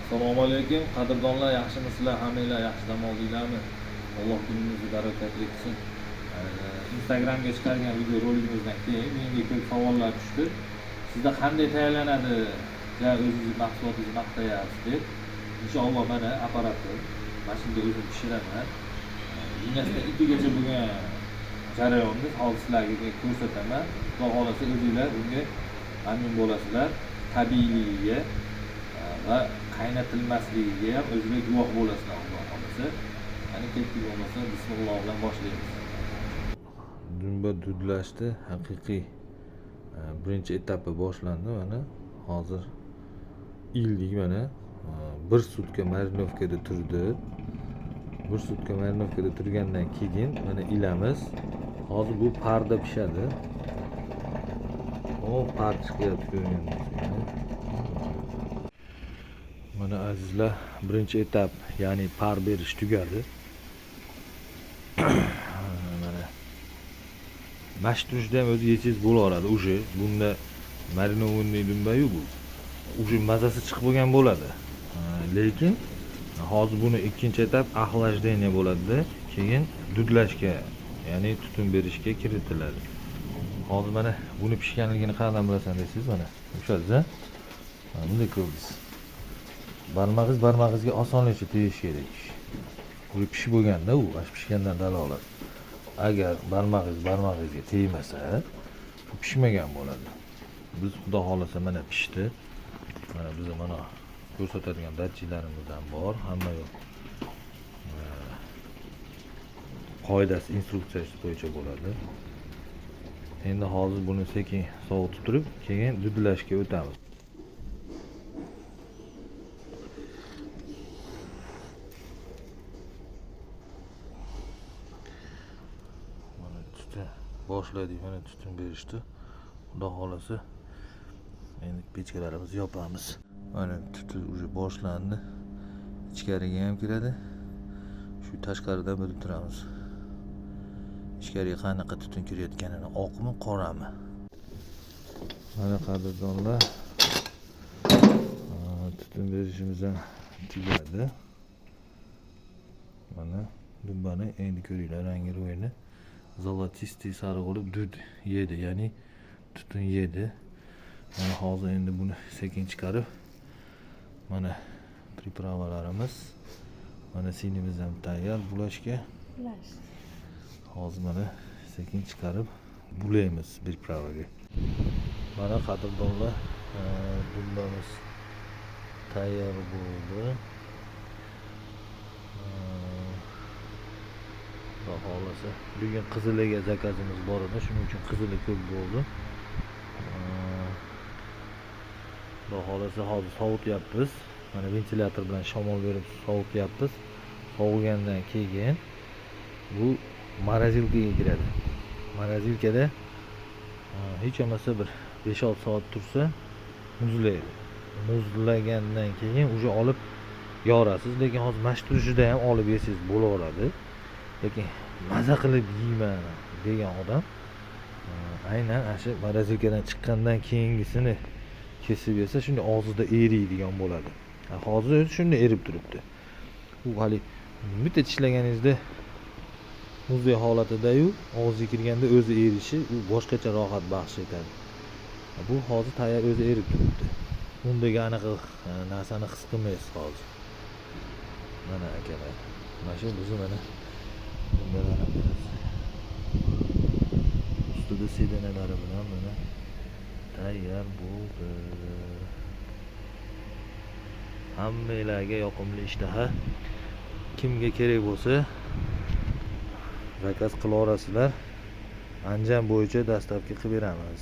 Assalomu alaykum, qadrdonlar, yaxshimisizlar? Hammanglar yaxshi dam oldinglarmi? Alloh kuningizni barakatli qilsin. Instagramga chiqargan video roligimizdan keyin menga ko'p savollar tushdi. Sizda qanday tayyorlanadi? Ja o'zingiz mahsulotingizni maqtayapsiz deb. Inshaalloh mana apparatni mana shunda o'zim pishiraman. Jinasida ipigacha bo'lgan jarayonni hozir sizlarga ko'rsataman. Xudo xolasa o'zingizlar bunga amin bo'lasizlar. Tabiiyligiga va qaynatilmasligiga ham o'zingizlar guvoh bo'lasizlar, Alloh xolasa. Mana ketdik bo'lmasa bismillah bilan boshlaymiz. Dumba dudlashdi, haqiqiy birinchi etapi boshlandi. Mana hozir ildik, mana 1 sutka marinovkada turdi. 1 sutka marinovkada turgandan keyin mana ilamiz. Hozir bu parda pishadi. O par chiqyapti ko'ringaningizda. Mana azizlar, birinchi etap, ya'ni par berish tugadi. Mana mash turishda ham o'zi yesangiz bo'laveradi. Uje bunda marinovniy dumba-yu bu. Uje mazasi chiqib bo'lgan bo'ladi. Lekin hozir buni ikkinchi etap axlajdenniya bo'ladi. Keyin dudlashga, ya'ni tutun berishga kiritiladi. Hozir mana buni pishganligini qayerdan bilasan deysiz, mana o'sha-da. Bunday ko'rdingiz. Barmog'ingizga osonlikcha tegish kerak. Bu pishib bo'lganda u pishgandan dalolat. Agar barmog'ingizga tegmasa, bu pishmagan bo'ladi. Biz xudo xolasa mana pishdi. Mana biz mana ko'rsatadigan datchiklarimiz ham bor, hamma yo'q. Qoidasi, instruksiyasi bo'yicha bo'ladi. Endi hozir buni sekin sovutib turib, keyin dudlashga o'tamiz. Mana tutun boshladik, mana tutun berishdi. Xudo xolasa endi pechkalarimizni yopamiz. Mana tutun уже boshlandi. Ichkariga ham kiradi. Shu tashqaridan bilib turamiz. Ichkariga qanaqa tutun kirayotganini, oqmi, qorami. Mana qadrdonlar, tutun berishimiz ham tugadi. Mana dumbani endi ko'ringlar, rangi ro'yini zolotistый sariq bo'lib dud yedi, ya'ni tutun yedi. Mana hozir endi buni sekin chiqarib, mana pripravalarimiz, mana sinimiz ham tayyor bulashga. Hozir mana sekin chiqarib bulaymiz pripravaga. Mana qadrdonlar, dumbamiz tayyor bo'ldi. Xudo xolasa bugun qiziliga zakazimiz bor edi, shuning uchun qizili ko'p bo'ldi. Xudo xolasa hozir sovutyapmiz. Mana ventilyator bilan shamol berib sovutyapmiz. Sovigandan keyin bu morozilkaga kiradi. Morozilkada hech bo'lmasa bir 5-6 soat tursa muzlaydi. Muzlagandan keyin uje olib yorasiz, lekin hozir mash turishida ham olib yesangiz bo'laveradi. Lekin maza qilib yeyman degan odam aynan shu morozilkadan chiqqandan keyingisini kesib yesa shunday og'zida eriydigan bo'ladi. Hozir o'zi shunday erib turibdi. U hali bitta tishlaganingizda muzdek holatida-yu, og'izga kirganda o'zi erishi u boshqacha rohat baxsh etadi. Bu hozir tayyor o'zi erib turibdi. Undagi anaqa narsani his qilmaysiz hozir. Mana akalar, mana shu bizni mana bundalarimiz. Ustida sedanalari bilan mana tayyor bo'ldi. Hammalarga yoqimli ishtaha. Kimga kerak bo'lsa zakaz qilaverasizlar. Anjam bo'yicha dastlabki qilib beramiz.